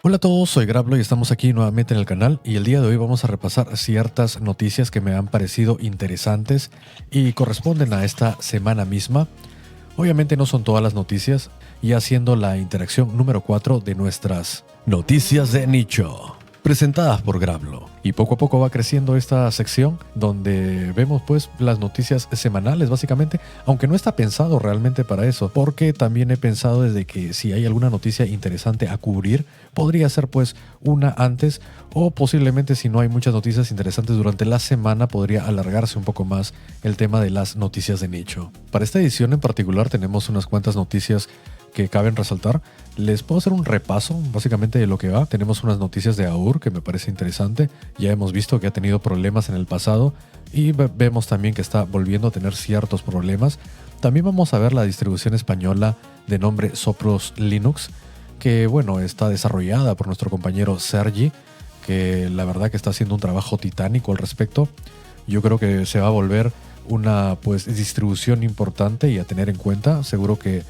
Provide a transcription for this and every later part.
Hola a todos, soy Grablo y estamos aquí nuevamente en el canal y el día de hoy vamos a repasar ciertas noticias que me han parecido interesantes y corresponden a esta semana misma. Obviamente no son todas las noticias y haciendo la interacción número 4 de nuestras noticias de nicho, presentadas por Grablo. Y poco a poco va creciendo esta sección donde vemos pues las noticias semanales básicamente, aunque no está pensado realmente para eso, porque también he pensado desde que si hay alguna noticia interesante a cubrir, podría ser pues una antes o posiblemente si no hay muchas noticias interesantes durante la semana podría alargarse un poco más el tema de las noticias de nicho. Para esta edición en particular tenemos unas cuantas noticias que caben resaltar. Les puedo hacer un repaso básicamente de lo que va. Tenemos unas noticias de AUR que me parece interesante. Ya hemos visto que ha tenido problemas en el pasado y vemos también que está volviendo a tener ciertos problemas. También vamos a ver la distribución española de nombre Sopros Linux, que bueno, está desarrollada por nuestro compañero Sergi, que la verdad que está haciendo un trabajo titánico al respecto. Yo creo que se va a volver una pues distribución importante y a tener en cuenta. Seguro que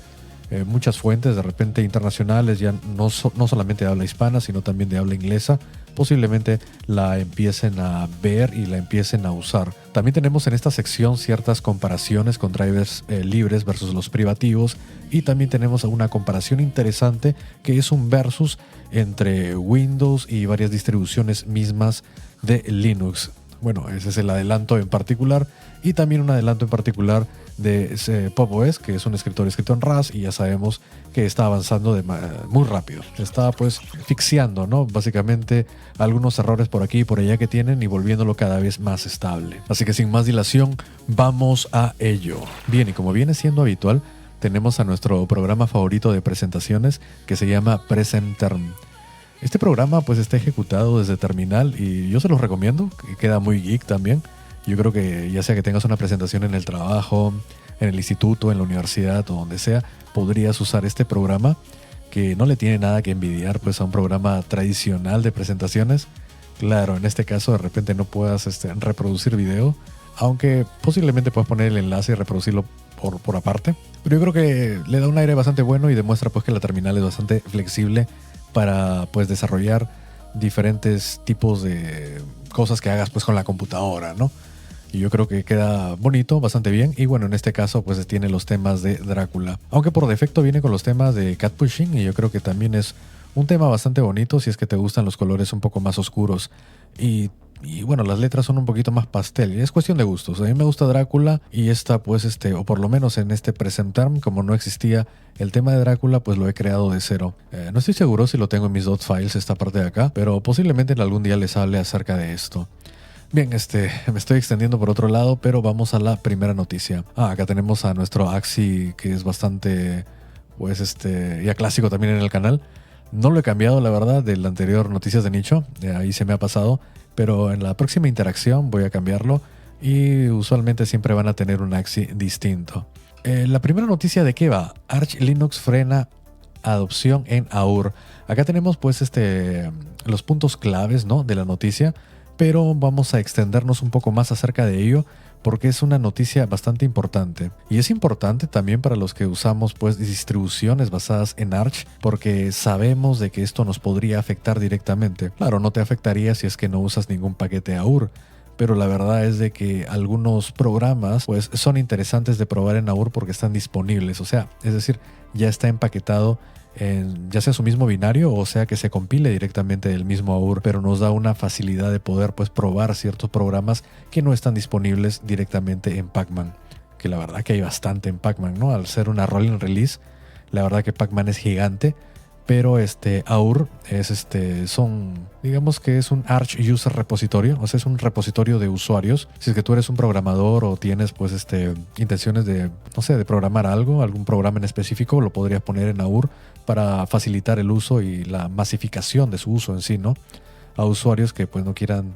muchas fuentes de repente internacionales, ya no solamente de habla hispana, sino también de habla inglesa, posiblemente la empiecen a ver y la empiecen a usar. También tenemos en esta sección ciertas comparaciones con drivers libres versus los privativos, y también tenemos una comparación interesante que es un versus entre Windows y varias distribuciones mismas de Linux. Bueno, ese es el adelanto en particular, y también un adelanto en particular de PopOS, que es un escritorio escrito en RAS, y ya sabemos que está avanzando muy rápido. Está pues fixeando, ¿no? Básicamente algunos errores por aquí y por allá que tienen y volviéndolo cada vez más estable. Así que sin más dilación, vamos a ello. Bien, y como viene siendo habitual, tenemos a nuestro programa favorito de presentaciones que se llama Presenterm. Este programa pues está ejecutado desde terminal y yo se los recomiendo, que queda muy geek también. Yo creo que ya sea que tengas una presentación en el trabajo, en el instituto, en la universidad o donde sea, podrías usar este programa que no le tiene nada que envidiar pues a un programa tradicional de presentaciones. Claro, en este caso de repente no puedas reproducir video, aunque posiblemente puedas poner el enlace y reproducirlo por aparte. Pero yo creo que le da un aire bastante bueno y demuestra pues que la terminal es bastante flexible para pues desarrollar diferentes tipos de cosas que hagas pues con la computadora, ¿no? Y yo creo que queda bonito, bastante bien. Y bueno, en este caso pues tiene los temas de Drácula, aunque por defecto viene con los temas de cat pushing, y yo creo que también es un tema bastante bonito si es que te gustan los colores un poco más oscuros y bueno, las letras son un poquito más pastel, y es cuestión de gustos. A mí me gusta Drácula y esta pues o por lo menos en este present term, como no existía el tema de Drácula, pues lo he creado de cero. No estoy seguro si lo tengo en mis .files esta parte de acá, pero posiblemente en algún día les hable acerca de esto. Bien, me estoy extendiendo por otro lado, pero vamos a la primera noticia. Acá tenemos a nuestro Axi, que es bastante pues ya clásico también en el canal. No lo he cambiado, la verdad, del anterior Noticias de Nicho, ahí se me ha pasado, pero en la próxima interacción voy a cambiarlo y usualmente siempre van a tener un Axi distinto. La primera noticia, ¿de qué va? Arch Linux frena adopción en AUR. Acá tenemos pues los puntos claves, ¿no?, de la noticia, pero vamos a extendernos un poco más acerca de ello porque es una noticia bastante importante. Y es importante también para los que usamos pues distribuciones basadas en Arch, porque sabemos de que esto nos podría afectar directamente. Claro, no te afectaría si es que no usas ningún paquete AUR, pero la verdad es de que algunos programas pues son interesantes de probar en AUR porque están disponibles. O sea, es decir, ya está empaquetado ya sea su mismo binario o sea que se compile directamente del mismo AUR, pero nos da una facilidad de poder pues probar ciertos programas que no están disponibles directamente en Pacman, que la verdad que hay bastante en Pacman, ¿no? Al ser una rolling release, la verdad que Pacman es gigante, pero AUR es digamos que es un Arch User Repositorio, o sea, es un repositorio de usuarios. Si es que tú eres un programador o tienes pues intenciones de, no sé, de programar algún programa en específico, lo podrías poner en AUR para facilitar el uso y la masificación de su uso en sí, ¿no? A usuarios que pues no quieran,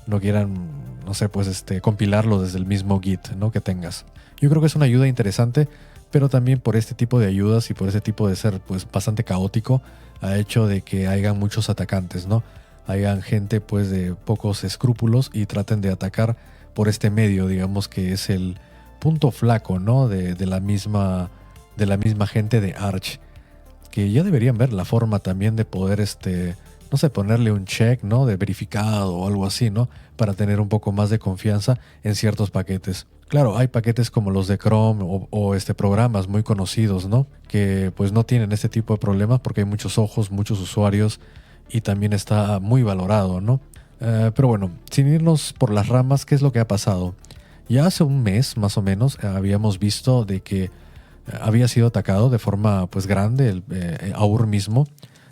no sé, pues compilarlo desde el mismo Git, ¿no?, que tengas. Yo creo que es una ayuda interesante, pero también por este tipo de ayudas y por ese tipo de ser pues bastante caótico, ha hecho de que hayan muchos atacantes, ¿no? Hayan gente pues de pocos escrúpulos y traten de atacar por este medio, digamos que es el punto flaco, ¿no?, de la misma gente de Arch. que ya deberían ver la forma también de poder, no sé, ponerle un check, ¿no? De verificado o algo así, ¿no? Para tener un poco más de confianza en ciertos paquetes. Claro, hay paquetes como los de Chrome o programas muy conocidos, ¿no? Que pues no tienen este tipo de problemas porque hay muchos ojos, muchos usuarios y también está muy valorado, ¿no? Pero bueno, sin irnos por las ramas, ¿qué es lo que ha pasado? Ya hace un mes, más o menos, habíamos visto de que había sido atacado de forma pues grande Auur mismo.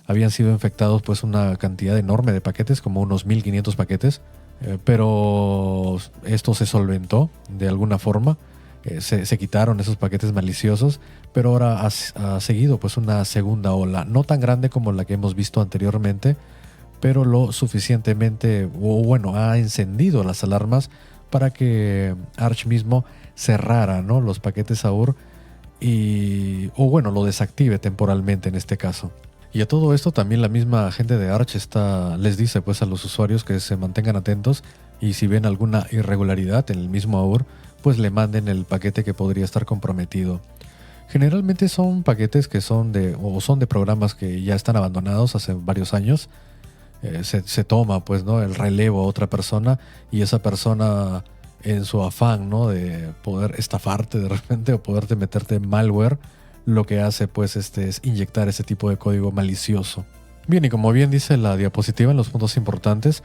Habían sido infectados pues una cantidad enorme de paquetes, como unos 1500 paquetes, pero esto se solventó de alguna forma. Se quitaron esos paquetes maliciosos, pero ahora ha seguido pues una segunda ola, no tan grande como la que hemos visto anteriormente, pero lo suficientemente, o bueno, ha encendido las alarmas para que Arch mismo cerrara, ¿no?, los paquetes Auur o bueno, lo desactive temporalmente en este caso. Y a todo esto también la misma gente de Arch les dice pues a los usuarios que se mantengan atentos y si ven alguna irregularidad en el mismo Auur, pues le manden el paquete que podría estar comprometido. Generalmente son paquetes que son de programas que ya están abandonados hace varios años. Se toma pues, ¿no?, el relevo a otra persona y esa persona, en su afán, ¿no?, de poder estafarte de repente o poderte meterte malware, lo que hace pues es inyectar ese tipo de código malicioso. Bien, y como bien dice la diapositiva en los puntos importantes,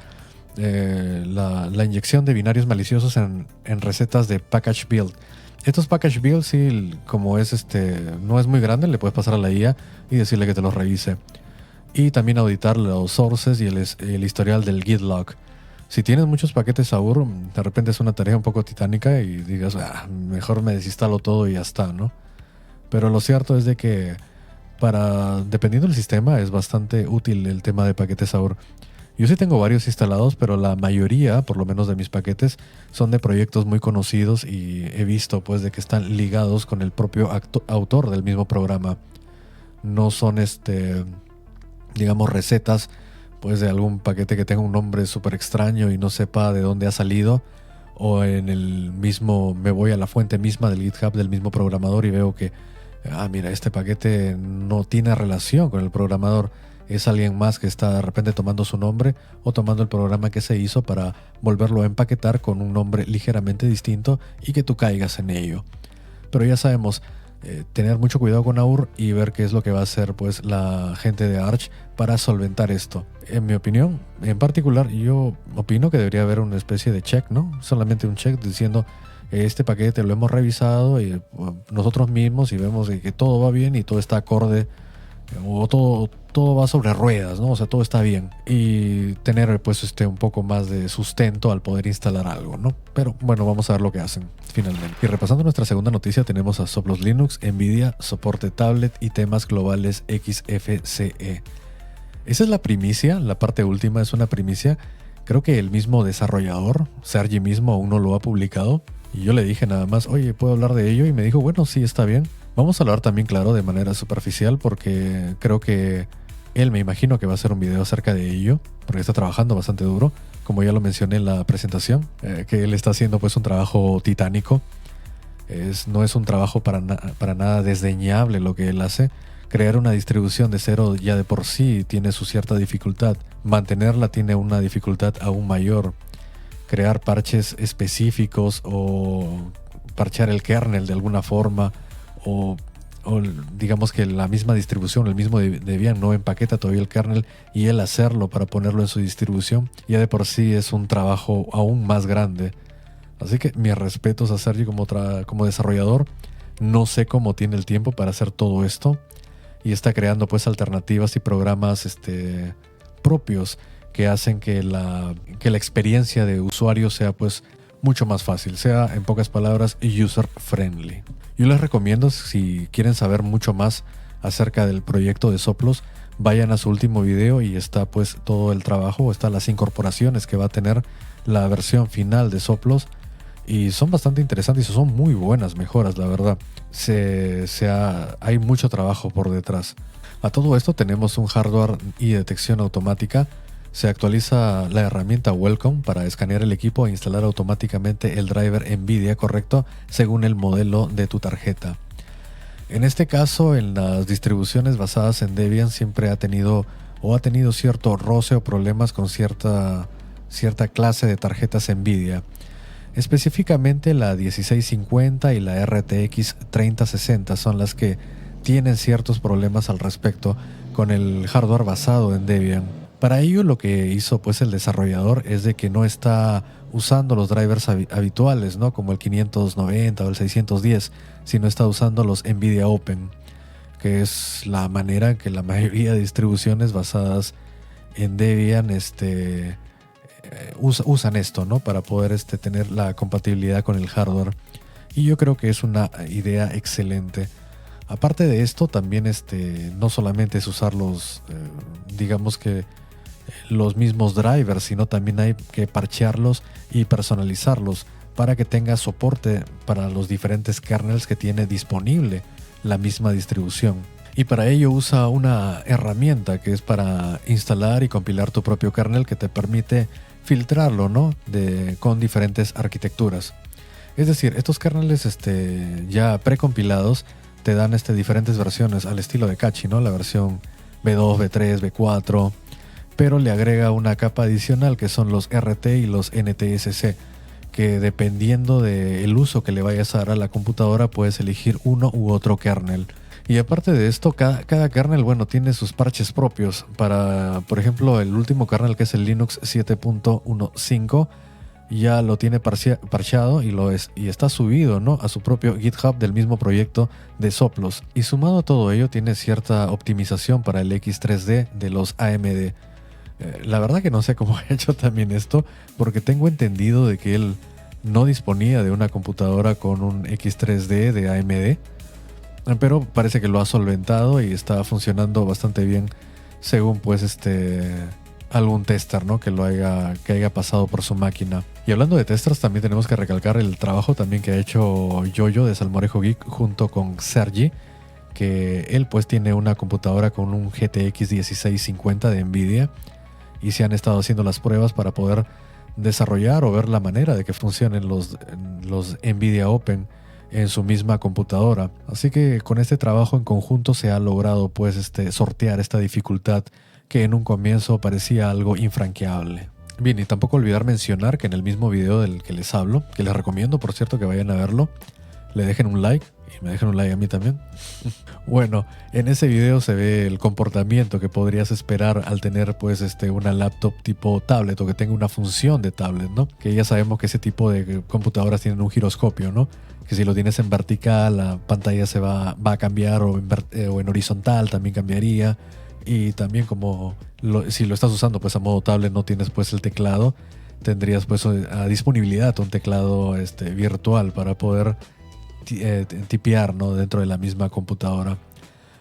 la inyección de binarios maliciosos en recetas de package build. Estos package build, sí, como no es muy grande, le puedes pasar a la IA y decirle que te los revise. Y también auditar los sources y el historial del git log. Si tienes muchos paquetes Auur, de repente es una tarea un poco titánica y digas, mejor me desinstalo todo y ya está, ¿no? Pero lo cierto es de que dependiendo del sistema, es bastante útil el tema de paquetes Auur. Yo sí tengo varios instalados, pero la mayoría, por lo menos de mis paquetes, son de proyectos muy conocidos y he visto pues de que están ligados con el propio autor del mismo programa. No son digamos, recetas pues de algún paquete que tenga un nombre súper extraño y no sepa de dónde ha salido, o en el mismo, me voy a la fuente misma del GitHub del mismo programador y veo que mira, este paquete no tiene relación con el programador, es alguien más que está de repente tomando su nombre o tomando el programa que se hizo para volverlo a empaquetar con un nombre ligeramente distinto y que tú caigas en ello. Pero ya sabemos, tener mucho cuidado con Auur y ver qué es lo que va a hacer pues la gente de Arch para solventar esto. En mi opinión, en particular, yo opino que debería haber una especie de check, ¿no? Solamente un check diciendo este paquete lo hemos revisado y nosotros mismos y vemos que todo va bien y todo está acorde, o todo va sobre ruedas, ¿no? O sea, todo está bien, y tener pues un poco más de sustento al poder instalar algo, ¿no? Pero bueno, vamos a ver lo que hacen finalmente. Y repasando nuestra segunda noticia, tenemos a Soplos Linux, Nvidia, soporte tablet y temas globales XFCE. Esa es la primicia, la parte última es una primicia. Creo que el mismo desarrollador, Sergi mismo, aún no lo ha publicado. Y yo le dije nada más, oye, ¿puedo hablar de ello? Y me dijo, bueno, sí, está bien. Vamos a hablar también, claro, de manera superficial, porque creo que él, me imagino que va a hacer un video acerca de ello, porque está trabajando bastante duro, como ya lo mencioné en la presentación, que él está haciendo pues un trabajo titánico. No es un trabajo para nada desdeñable lo que él hace. Crear una distribución de cero ya de por sí tiene su cierta dificultad. Mantenerla tiene una dificultad aún mayor. Crear parches específicos o parchear el kernel de alguna forma, o digamos que la misma distribución, el mismo Debian no empaqueta todavía el kernel y él hacerlo para ponerlo en su distribución, ya de por sí es un trabajo aún más grande. Así que mis respetos a Sergi como desarrollador. No sé cómo tiene el tiempo para hacer todo esto y está creando pues alternativas y programas propios que hacen que la experiencia de usuario sea pues mucho más fácil, sea en pocas palabras user friendly. Yo les recomiendo, si quieren saber mucho más acerca del proyecto de Soplos, vayan a su último video y está pues todo el trabajo, están las incorporaciones que va a tener la versión final de Soplos y son bastante interesantes y son muy buenas mejoras, la verdad. Hay mucho trabajo por detrás. A todo esto tenemos un hardware y detección automática. Se actualiza la herramienta Welcome para escanear el equipo e instalar automáticamente el driver Nvidia correcto según el modelo de tu tarjeta. En este caso, en las distribuciones basadas en Debian siempre ha tenido cierto roce o problemas con cierta clase de tarjetas NVIDIA. Específicamente la 1650 y la RTX 3060 son las que tienen ciertos problemas al respecto con el hardware basado en Debian. Para ello lo que hizo pues el desarrollador es de que no está usando los drivers habituales, ¿no? Como el 590 o el 610, sino está usando los NVIDIA Open, que es la manera en que la mayoría de distribuciones basadas en Debian usan esto, ¿no? Para poder tener la compatibilidad con el hardware. Y yo creo que es una idea excelente. Aparte de esto, también no solamente es usar digamos que los mismos drivers, sino también hay que parchearlos y personalizarlos para que tenga soporte para los diferentes kernels que tiene disponible la misma distribución. Y para ello usa una herramienta que es para instalar y compilar tu propio kernel, que te permite filtrarlo, ¿no? Con diferentes arquitecturas. Es decir, estos kernels ya precompilados te dan diferentes versiones al estilo de Cachi, ¿no? La versión V2, V3, V4, pero le agrega una capa adicional que son los RT y los NTSC, que dependiendo del uso que le vayas a dar a la computadora puedes elegir uno u otro kernel. Y aparte de esto, cada kernel, bueno, tiene sus parches propios. Por ejemplo, el último kernel, que es el Linux 7.15, ya lo tiene parcheado y está subido, ¿no? A su propio GitHub del mismo proyecto de Soplos. Y sumado a todo ello, tiene cierta optimización para el X3D de los AMD. La verdad que no sé cómo ha hecho también esto, porque tengo entendido de que él no disponía de una computadora con un X3D de AMD, pero parece que lo ha solventado y está funcionando bastante bien, según pues algún tester, ¿no? que haya pasado por su máquina. Y hablando de testers, también tenemos que recalcar el trabajo también que ha hecho Yoyo de Salmorejo Geek junto con Sergi, que él pues tiene una computadora con un GTX 1650 de Nvidia, y se han estado haciendo las pruebas para poder desarrollar o ver la manera de que funcionen los NVIDIA Open en su misma computadora. Así que con este trabajo en conjunto se ha logrado pues sortear esta dificultad que en un comienzo parecía algo infranqueable. Bien, y tampoco olvidar mencionar que en el mismo video del que les hablo, que les recomiendo por cierto que vayan a verlo, le dejen un like y me dejen un like a mí también. Bueno, en ese video se ve el comportamiento que podrías esperar al tener pues una laptop tipo tablet, o que tenga una función de tablet, ¿no? Que ya sabemos que ese tipo de computadoras tienen un giroscopio, ¿no? Que si lo tienes en vertical, la pantalla se va a cambiar, o en horizontal también cambiaría. Y también si lo estás usando pues a modo tablet, no tienes pues el teclado, tendrías pues a disponibilidad un teclado virtual para poder tipear, ¿no? dentro de la misma computadora.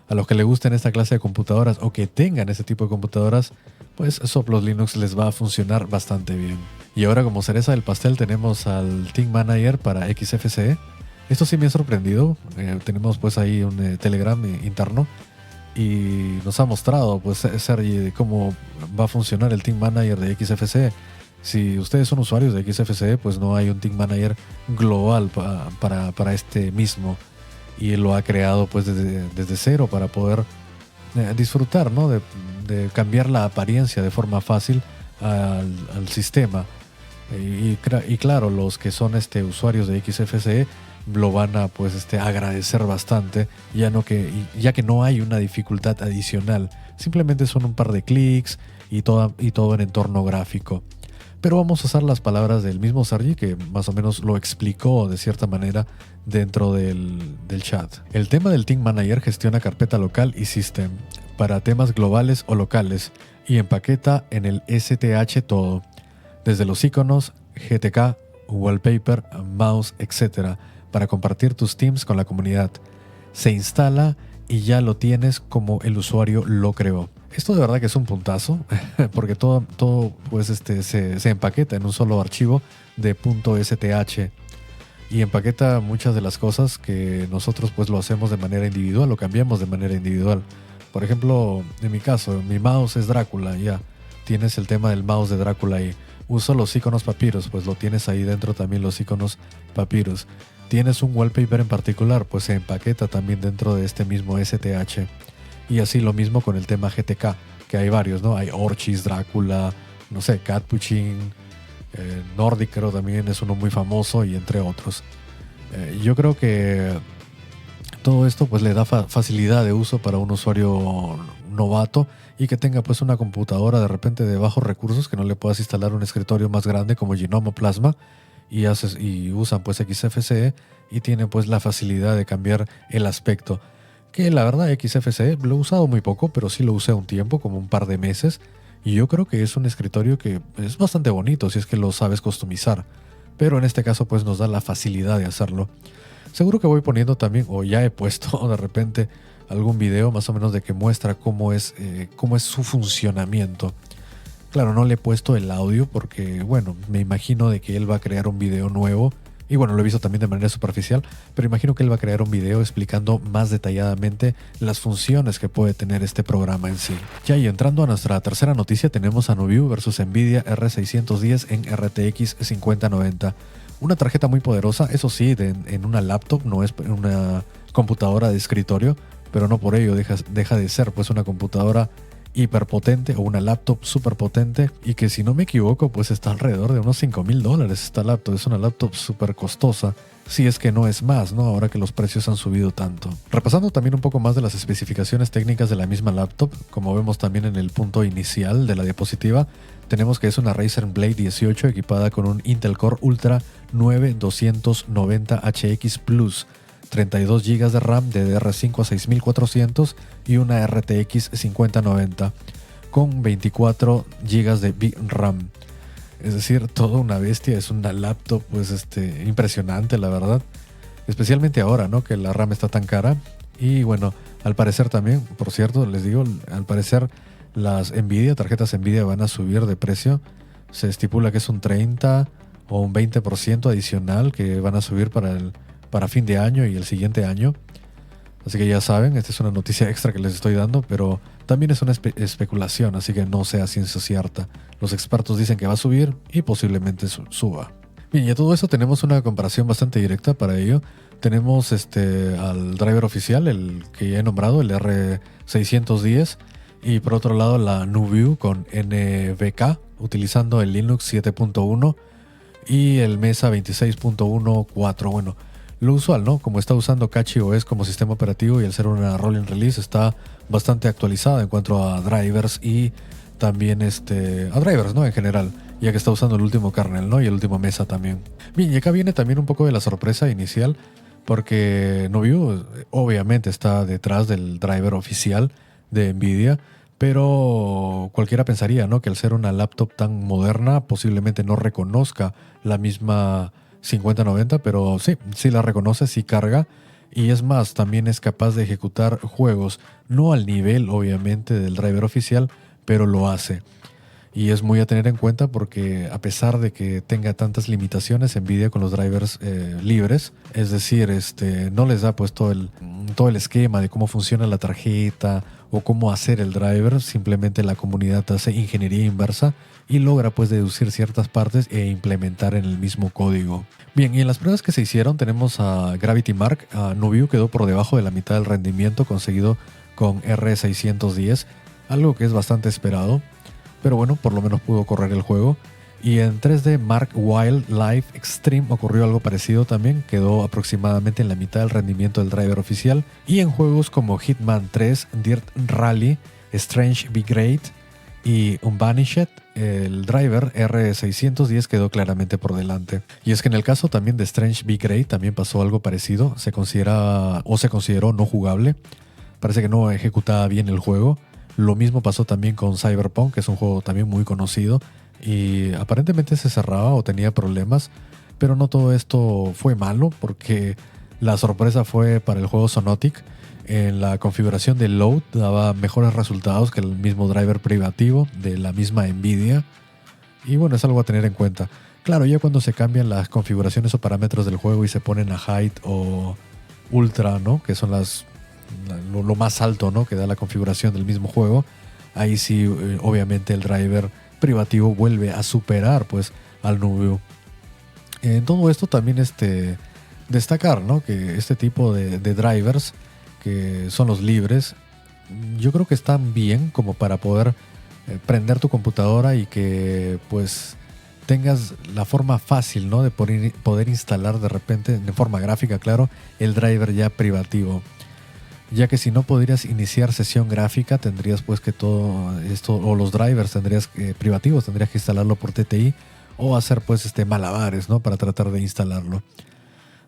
A los que les gusten esta clase de computadoras o que tengan ese tipo de computadoras, pues Soplos Linux les va a funcionar bastante bien. Y ahora, como cereza del pastel, tenemos al Team Manager para XFCE. Esto sí me ha sorprendido. Tenemos pues ahí un Telegram interno y nos ha mostrado pues Sergi de cómo va a funcionar el Team Manager de XFCE. Si ustedes son usuarios de XFCE, pues no hay un Team Manager global para este mismo, y él lo ha creado pues desde cero para poder disfrutar, ¿no? de cambiar la apariencia de forma fácil al sistema. Y claro, los que son usuarios de XFCE lo van a pues agradecer bastante, ya que no hay una dificultad adicional, simplemente son un par de clics y todo en entorno gráfico. Pero vamos a usar las palabras del mismo Sergi, que más o menos lo explicó de cierta manera dentro del chat. El tema del Team Manager gestiona carpeta local y system para temas globales o locales, y empaqueta en el STH todo, desde los iconos, GTK, wallpaper, mouse, etc., para compartir tus teams con la comunidad. Se instala y ya lo tienes como el usuario lo creó. Esto de verdad que es un puntazo, porque todo pues se empaqueta en un solo archivo de .sth, y empaqueta muchas de las cosas que nosotros pues lo hacemos de manera individual, lo cambiamos de manera individual. Por ejemplo, en mi caso, mi mouse es Drácula, ya tienes el tema del mouse de Drácula ahí. Uso los iconos Papyrus, pues lo tienes ahí dentro también los iconos Papyrus. tienes un wallpaper en particular, pues se empaqueta también dentro de este mismo STH. Y así lo mismo con el tema GTK, que hay varios, ¿no? Hay Orchis, Drácula, no sé, Catpuccin, Nordic creo también es uno muy famoso, y entre otros. Yo creo que todo esto pues le da facilidad de uso para un usuario novato y que tenga pues una computadora de repente de bajos recursos, que no le puedas instalar un escritorio más grande como Gnome o Plasma, y usan pues XFCE y tienen pues la facilidad de cambiar el aspecto. Que la verdad XFCE lo he usado muy poco, pero sí lo usé un tiempo, como un par de meses, y yo creo que es un escritorio que es bastante bonito si es que lo sabes customizar, pero en este caso pues nos da la facilidad de hacerlo. Seguro que voy poniendo también, o ya he puesto de repente algún video más o menos de que muestra cómo es su funcionamiento. Claro, no le he puesto el audio porque, bueno, me imagino de que él va a crear un video nuevo. Y bueno, lo he visto también de manera superficial, pero imagino que él va a crear un video explicando más detalladamente las funciones que puede tener este programa en sí. Ya, y entrando a nuestra tercera noticia, tenemos a Nuviu versus Nvidia R610 en RTX 5090. Una tarjeta muy poderosa, eso sí, en una laptop, no es una computadora de escritorio, pero no por ello deja de ser pues una computadora hiperpotente o una laptop súper potente, y que si no me equivoco pues está alrededor de unos $5,000 esta laptop. Es una laptop súper costosa, si es que no es más, ¿no? Ahora que los precios han subido tanto. Repasando también un poco más de las especificaciones técnicas de la misma laptop, como vemos también en el punto inicial de la diapositiva, tenemos que es una Razer Blade 18 equipada con un Intel Core Ultra 9 290HX Plus, 32 GB de RAM DDR5 a 6400 y una RTX 5090 con 24 GB de VRAM. Es decir, toda una bestia, es una laptop pues impresionante, la verdad. Especialmente ahora, ¿no? Que la RAM está tan cara. Y bueno, al parecer también, por cierto, les digo, al parecer las tarjetas Nvidia van a subir de precio. Se estipula que es un 30 o un 20% adicional que van a subir para fin de año y el siguiente año. Así que ya saben, esta es una noticia extra que les estoy dando, pero también es una especulación, así que no sea ciencia cierta. Los expertos dicen que va a subir y posiblemente suba. Bien, y a todo eso tenemos una comparación bastante directa para ello. Tenemos al driver oficial, el que ya he nombrado, el R610, y por otro lado la Nuviu con NVK, utilizando el Linux 7.1 y el Mesa 26.14. Bueno, lo usual, ¿no? Como está usando CatchyOS como sistema operativo y al ser una rolling release está bastante actualizada en cuanto a drivers y también a drivers, ¿no? En general, ya que está usando el último kernel, ¿no? Y el último Mesa también. Bien, y acá viene también un poco de la sorpresa inicial, porque Nuviu obviamente está detrás del driver oficial de Nvidia, pero cualquiera pensaría, ¿no? Que al ser una laptop tan moderna posiblemente no reconozca la misma 5090, pero sí la reconoce, sí carga, y es más, también es capaz de ejecutar juegos, no al nivel obviamente del driver oficial, pero lo hace. Y es muy a tener en cuenta porque a pesar de que tenga tantas limitaciones Nvidia con los drivers libres, es decir, no les da pues todo el esquema de cómo funciona la tarjeta o cómo hacer el driver, simplemente la comunidad hace ingeniería inversa y logra pues deducir ciertas partes e implementar en el mismo código. Bien, y en las pruebas que se hicieron tenemos a Gravity Mark. Nuviu quedó por debajo de la mitad del rendimiento conseguido con R610, algo que es bastante esperado. Pero bueno, por lo menos pudo correr el juego. Y en 3D Mark Wild Live Extreme ocurrió algo parecido también. Quedó aproximadamente en la mitad del rendimiento del driver oficial. Y en juegos como Hitman 3, Dirt Rally, Strange Be Great y Unbanished, el driver R610 quedó claramente por delante. Y es que en el caso también de Strange Be Great también pasó algo parecido. Se consideró no jugable. Parece que no ejecutaba bien el juego. Lo mismo pasó también con Cyberpunk, que es un juego también muy conocido, y aparentemente se cerraba o tenía problemas, pero no todo esto fue malo, porque la sorpresa fue para el juego Sonotic. En la configuración de load daba mejores resultados que el mismo driver privativo de la misma Nvidia, y bueno, es algo a tener en cuenta. Claro, ya cuando se cambian las configuraciones o parámetros del juego y se ponen a height o ultra, ¿no? Que son lo más alto, ¿no? Que da la configuración del mismo juego, ahí sí obviamente el driver privativo vuelve a superar pues al Nuviu. En todo esto también Destacar, ¿no?, que este tipo de drivers, que son los libres, yo creo que están bien como para poder prender tu computadora y que pues tengas la forma fácil, ¿no?, de poder instalar de repente, de forma gráfica, claro, el driver ya privativo. Ya que si no podrías iniciar sesión gráfica, tendrías pues que todo esto, o los drivers tendrías privativos, tendrías que instalarlo por TTI o hacer pues malabares, ¿no?, para tratar de instalarlo.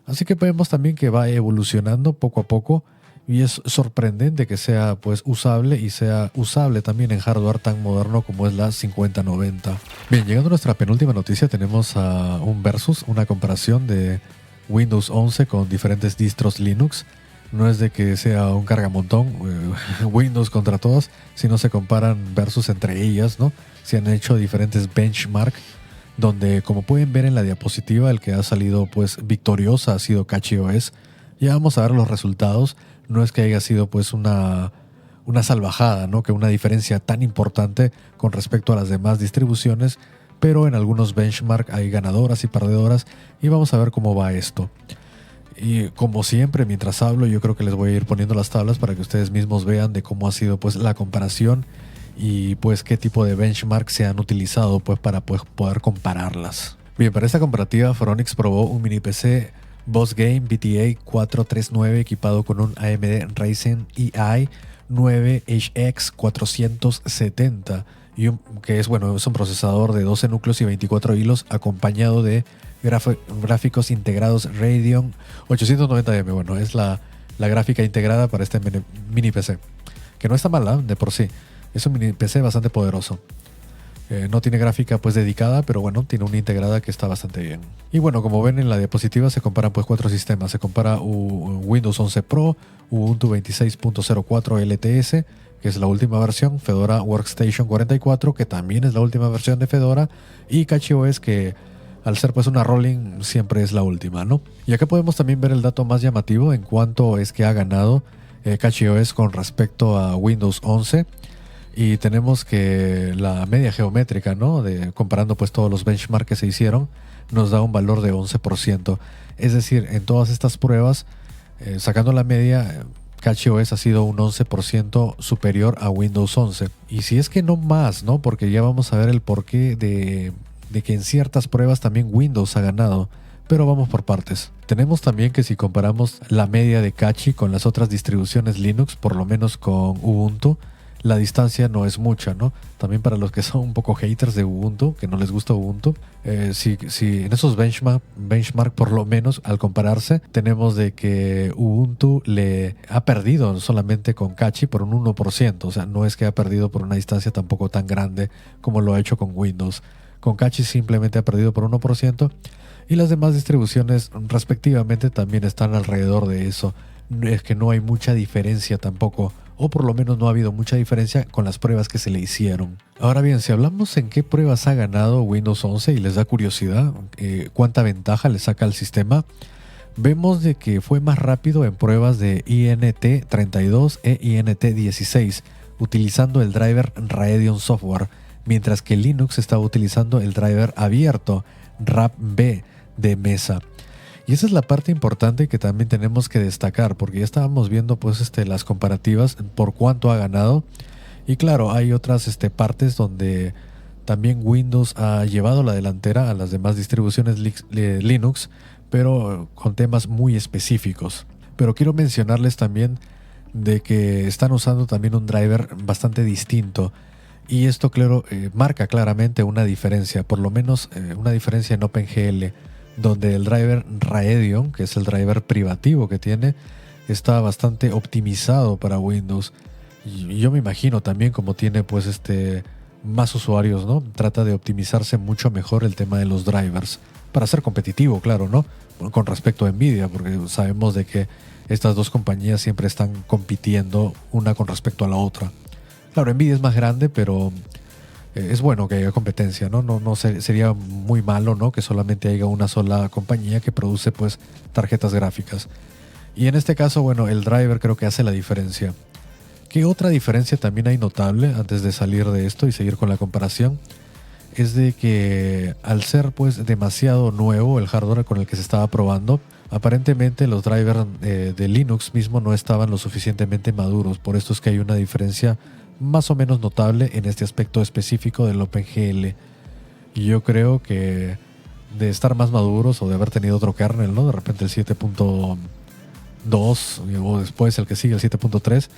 Así que vemos también que va evolucionando poco a poco y es sorprendente que sea pues usable y sea usable también en hardware tan moderno como es la 5090. Bien, llegando a nuestra penúltima noticia, tenemos a un versus, una comparación de Windows 11 con diferentes distros Linux. No es de que sea un cargamontón, Windows contra todos, sino se comparan versus entre ellas, ¿no? Se han hecho diferentes benchmark, donde como pueden ver en la diapositiva, el que ha salido pues victoriosa ha sido CatchyOS. Ya vamos a ver los resultados. No es que haya sido pues una salvajada, ¿no?, que una diferencia tan importante con respecto a las demás distribuciones, pero en algunos benchmark hay ganadoras y perdedoras y vamos a ver cómo va esto. Y como siempre, mientras hablo, yo creo que les voy a ir poniendo las tablas para que ustedes mismos vean de cómo ha sido pues la comparación y pues qué tipo de benchmark se han utilizado pues para pues, poder compararlas. Bien, para esta comparativa, Phoronix probó un mini PC Boss Game BTA 439 equipado con un AMD Ryzen EI 9HX 470 y que es un procesador de 12 núcleos y 24 hilos acompañado de gráficos integrados Radeon 890M. Bueno, es la gráfica integrada para este mini PC, que no está mala de por sí. Es un mini PC bastante poderoso. No tiene gráfica pues dedicada, pero bueno, tiene una integrada que está bastante bien. Y bueno, como ven en la diapositiva, se comparan pues 4 sistemas. Se compara Windows 11 Pro, Ubuntu 26.04 LTS, que es la última versión, Fedora Workstation 44, que también es la última versión de Fedora, y CatchyOS, que al ser pues una rolling siempre es la última, ¿no? Y acá podemos también ver el dato más llamativo en cuanto es que ha ganado CatchyOS con respecto a Windows 11. Y tenemos que la media geométrica, ¿no?, comparando pues todos los benchmarks que se hicieron, nos da un valor de 11%. Es decir, en todas estas pruebas, sacando la media, CatchyOS ha sido un 11% superior a Windows 11. Y si es que no más, ¿no?, porque ya vamos a ver el porqué de que en ciertas pruebas también Windows ha ganado. Pero vamos por partes. Tenemos también que si comparamos la media de Catchy con las otras distribuciones Linux, por lo menos con Ubuntu, la distancia no es mucha, ¿no? También para los que son un poco haters de Ubuntu, que no les gusta Ubuntu, si en esos benchmark por lo menos al compararse, tenemos de que Ubuntu le ha perdido solamente con Catchy por un 1%, o sea, no es que ha perdido por una distancia tampoco tan grande como lo ha hecho con Windows. Con Catchy simplemente ha perdido por 1% y las demás distribuciones respectivamente también están alrededor de eso. Es que no hay mucha diferencia tampoco, o por lo menos no ha habido mucha diferencia con las pruebas que se le hicieron. Ahora bien, si hablamos en qué pruebas ha ganado Windows 11 y les da curiosidad cuánta ventaja le saca al sistema, vemos de que fue más rápido en pruebas de INT32 e INT16 utilizando el driver Radeon Software, mientras que Linux estaba utilizando el driver abierto RAP-B de Mesa. Y esa es la parte importante que también tenemos que destacar, porque ya estábamos viendo pues las comparativas por cuánto ha ganado. Y claro, hay otras partes donde también Windows ha llevado la delantera a las demás distribuciones Linux, pero con temas muy específicos. Pero quiero mencionarles también de que están usando también un driver bastante distinto. Y esto, claro, marca claramente una diferencia, por lo menos una diferencia en OpenGL, donde el driver Radeon, que es el driver privativo que tiene, está bastante optimizado para Windows. Y yo me imagino también como tiene pues más usuarios, ¿no? Trata de optimizarse mucho mejor el tema de los drivers para ser competitivo, claro, ¿no? Con respecto a Nvidia, porque sabemos de que estas dos compañías siempre están compitiendo una con respecto a la otra. Claro, Nvidia es más grande, pero es bueno que haya competencia, ¿no? No sería muy malo, ¿no?, que solamente haya una sola compañía que produce pues tarjetas gráficas. Y en este caso, bueno, el driver creo que hace la diferencia. ¿Qué otra diferencia también hay notable antes de salir de esto y seguir con la comparación? Es de que al ser pues demasiado nuevo el hardware con el que se estaba probando, Aparentemente los drivers de Linux mismo no estaban lo suficientemente maduros, por esto es que hay una diferencia más o menos notable en este aspecto específico del OpenGL. Y yo creo que de estar más maduros o de haber tenido otro kernel, ¿no? De repente el 7.2 o después el que sigue, el 7.3,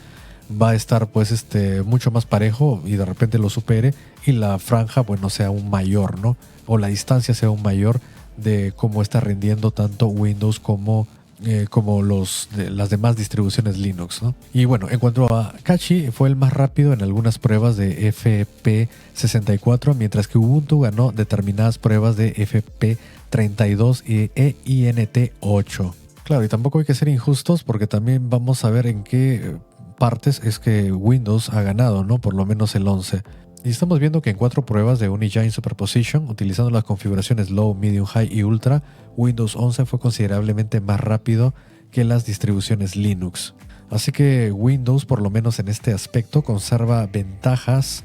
va a estar pues mucho más parejo y de repente lo supere y la franja, bueno, sea aún mayor, ¿no? O la distancia sea aún mayor de cómo está rindiendo tanto Windows como las demás distribuciones Linux, ¿no? Y bueno, en cuanto a Kachi, fue el más rápido en algunas pruebas de FP64, mientras que Ubuntu ganó determinadas pruebas de FP32 e INT8. Claro, y tampoco hay que ser injustos porque también vamos a ver en qué partes es que Windows ha ganado, ¿no? Por lo menos el 11. Y estamos viendo que en 4 pruebas de Unigiant Superposition, utilizando las configuraciones Low, Medium, High y Ultra, Windows 11 fue considerablemente más rápido que las distribuciones Linux. Así que Windows, por lo menos en este aspecto, conserva ventajas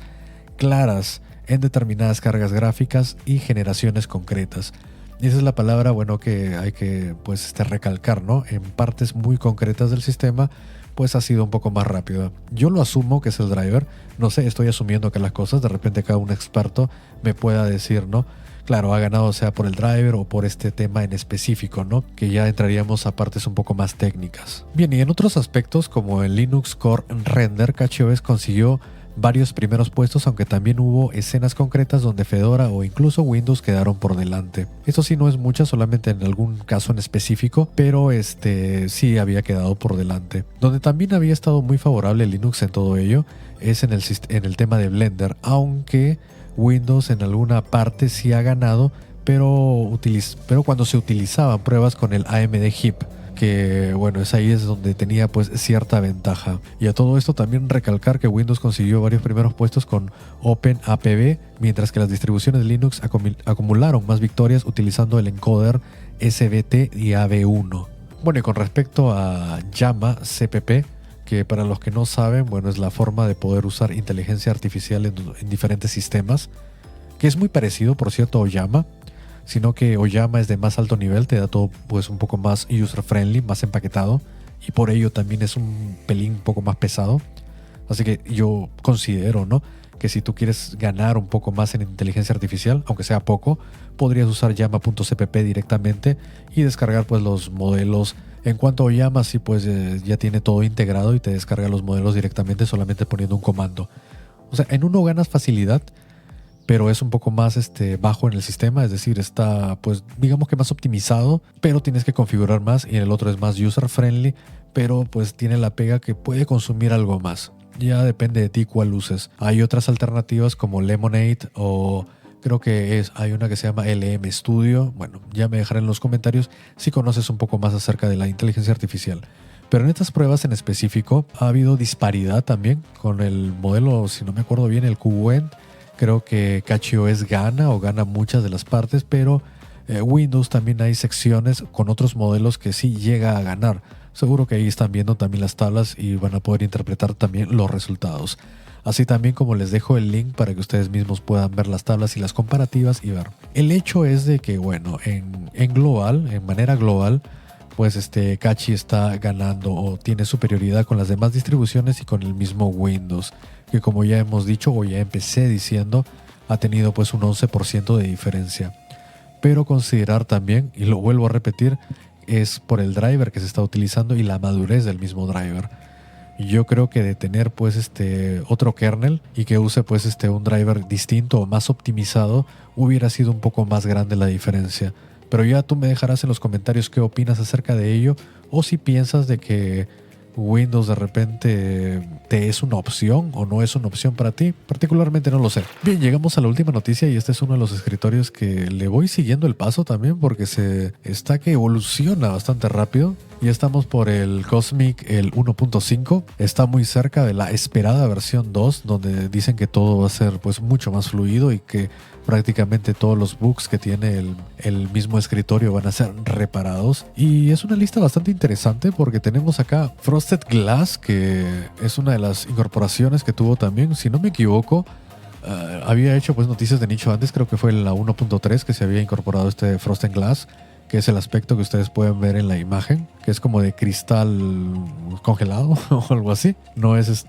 claras en determinadas cargas gráficas y generaciones concretas. Y esa es la palabra, bueno, que hay que pues, recalcar, ¿no? En partes muy concretas del sistema, pues ha sido un poco más rápido. Yo lo asumo que es el driver. No sé, estoy asumiendo que las cosas, de repente cada un experto me pueda decir, ¿no? Claro, ha ganado sea por el driver o por este tema en específico, ¿no? Que ya entraríamos a partes un poco más técnicas. Bien, y en otros aspectos como el Linux Core Render, CachyOS consiguió varios primeros puestos, aunque también hubo escenas concretas donde Fedora o incluso Windows quedaron por delante. Esto sí no es mucha, solamente en algún caso en específico, pero sí había quedado por delante. Donde también había estado muy favorable Linux en todo ello es en el tema de Blender, aunque Windows en alguna parte sí ha ganado, pero cuando se utilizaban pruebas con el AMD HIP, que bueno, ahí es donde tenía pues cierta ventaja. Y a todo esto también recalcar que Windows consiguió varios primeros puestos con OpenAPB, mientras que las distribuciones Linux acumularon más victorias utilizando el encoder SBT y AB1. Bueno, y con respecto a Llama CPP, que para los que no saben, bueno, es la forma de poder usar inteligencia artificial en diferentes sistemas, que es muy parecido, por cierto, a Oyama, sino que Oyama es de más alto nivel, te da todo pues un poco más user friendly, más empaquetado, y por ello también es un pelín un poco más pesado. Así que yo considero, ¿no?, que si tú quieres ganar un poco más en inteligencia artificial, aunque sea poco, podrías usar llama.cpp directamente y descargar pues los modelos. En cuanto a Oyama, sí, pues ya tiene todo integrado y te descarga los modelos directamente solamente poniendo un comando. O sea, en uno ganas facilidad, pero es un poco más bajo en el sistema, es decir, está pues digamos que más optimizado, pero tienes que configurar más, y en el otro es más user friendly, pero pues tiene la pega que puede consumir algo más. Ya depende de ti cuál uses. Hay otras alternativas como Lemonade o creo que hay una que se llama LM Studio. Bueno, ya me dejaré en los comentarios si conoces un poco más acerca de la inteligencia artificial. Pero en estas pruebas en específico ha habido disparidad también con el modelo, si no me acuerdo bien, el QWENT. Creo que CachyOS gana muchas de las partes, pero Windows también hay secciones con otros modelos que sí llega a ganar. Seguro que ahí están viendo también las tablas y van a poder interpretar también los resultados. Así también como les dejo el link para que ustedes mismos puedan ver las tablas y las comparativas y ver. El hecho es de que, bueno, en manera global, pues Kachi está ganando o tiene superioridad con las demás distribuciones y con el mismo Windows, que como ya hemos dicho o ya empecé diciendo, ha tenido pues un 11% de diferencia. Pero considerar también, y lo vuelvo a repetir, es por el driver que se está utilizando y la madurez del mismo driver. Yo creo que de tener pues otro kernel y que use pues un driver distinto o más optimizado, hubiera sido un poco más grande la diferencia. Pero ya tú me dejarás en los comentarios qué opinas acerca de ello, o si piensas de que Windows de repente te es una opción o no es una opción para ti. Particularmente no lo sé. Bien, llegamos a la última noticia y este es uno de los escritorios que le voy siguiendo el paso también porque está que evoluciona bastante rápido. Ya estamos por el Cosmic, el 1.5. Está muy cerca de la esperada versión 2, donde dicen que todo va a ser pues mucho más fluido y que prácticamente todos los bugs que tiene el mismo escritorio van a ser reparados. Y es una lista bastante interesante porque tenemos acá Frosted Glass, que es una de las incorporaciones que tuvo también, si no me equivoco. Había hecho pues noticias de nicho antes, creo que fue en la 1.3 que se había incorporado Frosted Glass, que es el aspecto que ustedes pueden ver en la imagen, que es como de cristal congelado o algo así. No es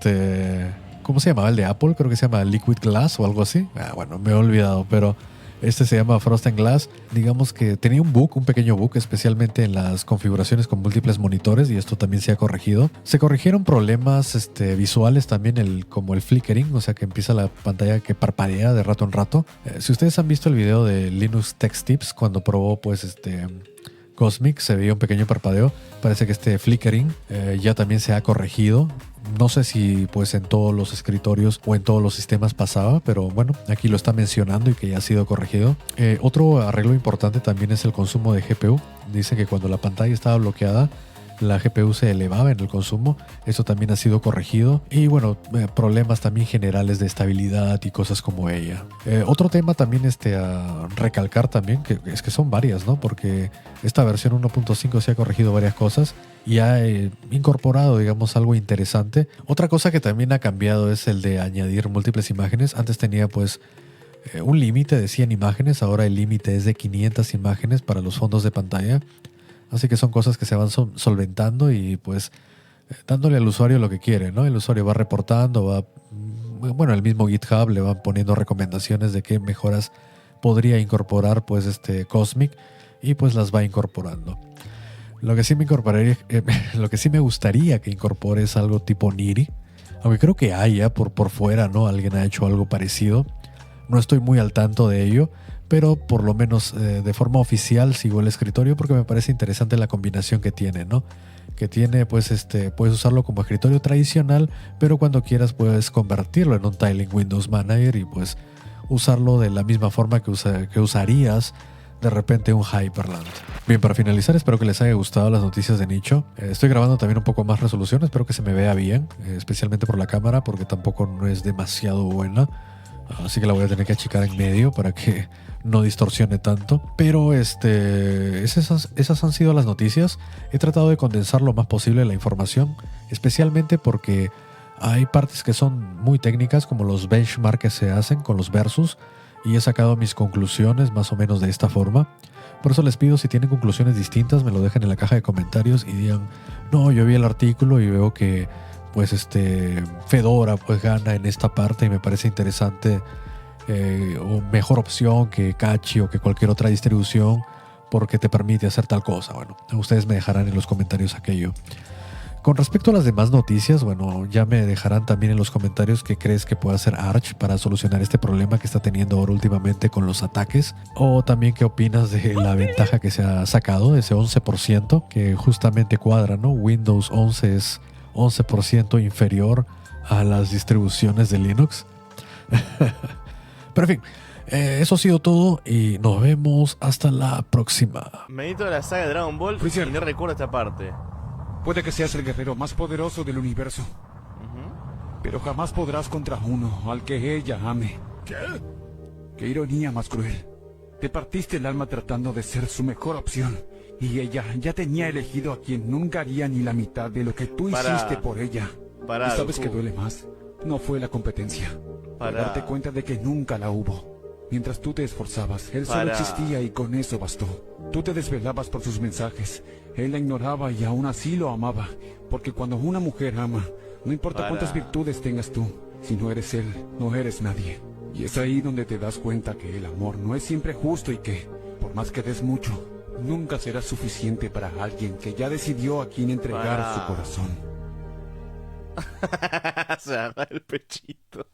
¿cómo se llamaba el de Apple? Creo que se llama Liquid Glass o algo así. Bueno, me he olvidado, pero este se llama Frozen Glass. Digamos que tenía un pequeño bug, especialmente en las configuraciones con múltiples monitores, y esto también se ha corregido. Se corrigieron problemas visuales también, como el flickering, o sea que empieza la pantalla que parpadea de rato en rato. Si ustedes han visto el video de Linux Tech Tips, cuando probó Cosmic, se veía un pequeño parpadeo. Parece que este flickering ya también se ha corregido. No sé si pues en todos los escritorios o en todos los sistemas pasaba, pero bueno, aquí lo está mencionando y que ya ha sido corregido. Otro arreglo importante también es el consumo de GPU. Dice que cuando la pantalla estaba bloqueada, la GPU se elevaba en el consumo. Esto también ha sido corregido. Y bueno, problemas también generales de estabilidad y cosas como ella. Otro tema también a recalcar también, que es que son varias, ¿no? Porque esta versión 1.5 se ha corregido varias cosas y ha incorporado, digamos, algo interesante. Otra cosa que también ha cambiado es el de añadir múltiples imágenes. Antes tenía un límite de 100 imágenes, ahora el límite es de 500 imágenes para los fondos de pantalla. Así que son cosas que se van solventando y pues dándole al usuario lo que quiere, ¿no? El usuario va reportando, el mismo GitHub le van poniendo recomendaciones de qué mejoras podría incorporar Cosmic, y pues las va incorporando. Lo que sí lo que sí me gustaría que incorpore es algo tipo Niri, aunque creo que hay ya por fuera, ¿no? Alguien ha hecho algo parecido. No estoy muy al tanto de ello, pero por lo menos de forma oficial sigo el escritorio porque me parece interesante la combinación que tiene, ¿no? Que tiene, puedes usarlo como escritorio tradicional, pero cuando quieras puedes convertirlo en un Tiling Windows Manager y pues usarlo de la misma forma que usarías de repente un Hyperland. Bien, para finalizar, espero que les haya gustado las noticias de nicho. Estoy grabando también un poco más resolución, espero que se me vea bien, especialmente por la cámara, porque tampoco no es demasiado buena. Así que la voy a tener que achicar en medio para que no distorsione tanto. Pero esas han sido las noticias. He tratado de condensar lo más posible la información, especialmente porque hay partes que son muy técnicas, como los benchmarks que se hacen con los versus, y he sacado mis conclusiones más o menos de esta forma. Por eso les pido, si tienen conclusiones distintas, me lo dejen en la caja de comentarios y digan, no, yo vi el artículo y veo que Fedora pues gana en esta parte y me parece interesante, o mejor opción que Cachi o que cualquier otra distribución porque te permite hacer tal cosa. Bueno, ustedes me dejarán en los comentarios aquello. Con respecto a las demás noticias, bueno, ya me dejarán también en los comentarios qué crees que puede hacer Arch para solucionar este problema que está teniendo ahora últimamente con los ataques, o también qué opinas de la ventaja que se ha sacado de ese 11% que justamente cuadra, ¿no? Windows 11 es 11% inferior a las distribuciones de Linux. Pero en fin, eso ha sido todo y nos vemos hasta la próxima. Medito de la saga de Dragon Ball y no recuerdo esta parte. Puede que seas el guerrero más poderoso del universo, pero jamás podrás contra uno al que ella ame. ¿Qué? Qué ironía más cruel. Te partiste el alma tratando de ser su mejor opción, y ella ya tenía elegido a quien nunca haría ni la mitad de lo que tú hiciste por ella. Pará, ¿Y sabes Goku. qué duele más? No fue la competencia. Fue darte cuenta de que nunca la hubo. Mientras tú te esforzabas, él solo existía y con eso bastó. Tú te desvelabas por sus mensajes. Él la ignoraba y aún así lo amaba. Porque cuando una mujer ama, no importa cuántas virtudes tengas tú, si no eres él, no eres nadie. Y es ahí donde te das cuenta que el amor no es siempre justo y que, por más que des mucho, nunca será suficiente para alguien que ya decidió a quién entregar su corazón. Se agarra el pechito.